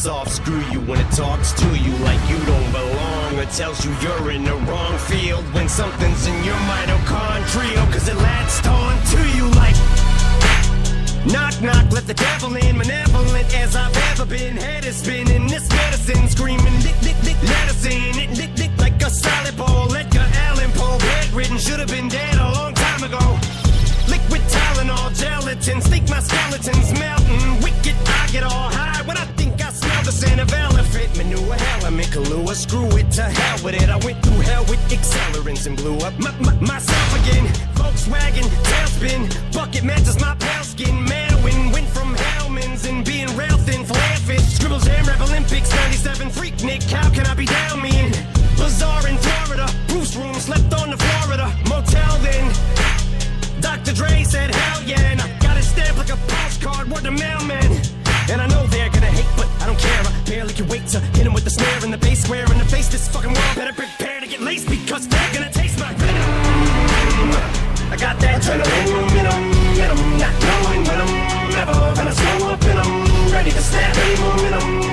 soft. Screw you when it talks to you like you don't belong, or tells you you're in the wrong field when something's in your mitochondria, cause it latched on to you like knock knock, let the devil in. Malevolent as I've ever been, head is spinning, this medicine screaming dick dick dick medicine, it dick dick like a salad bowl. Edgar Allan Poe, bedridden, should have been dead a long time ago. Liquid Tylenol, gelatin, sneak my skeletons melting. Wicked, I get all high when I think I smell the scent of elephant manure. Element Kahlua, screw it, to hell with it. I went through hell with accelerants and blew up myself again. Volkswagen, tailspin, bucket matches my pale skin. Manwin, went from Hellman's and being rail thin, flare fish. Scribbles, Jam Rap Olympics, 97 freak Nick. How can I be down me in Bazaar in Florida? Bruce room, slept on the Florida motel then. Dr. Dre said, hell yeah, and I got it stamped like a postcard, word to mailman. And I know they're gonna hate, but I don't care. I barely can wait to hit him with the snare and the bass square in the face. This fucking world better prepare to get laced, because they're gonna taste my venom. I got that adrenaline in 'em, not knowing when I'm ever gonna slow up in 'em. Ready to snap any momentum.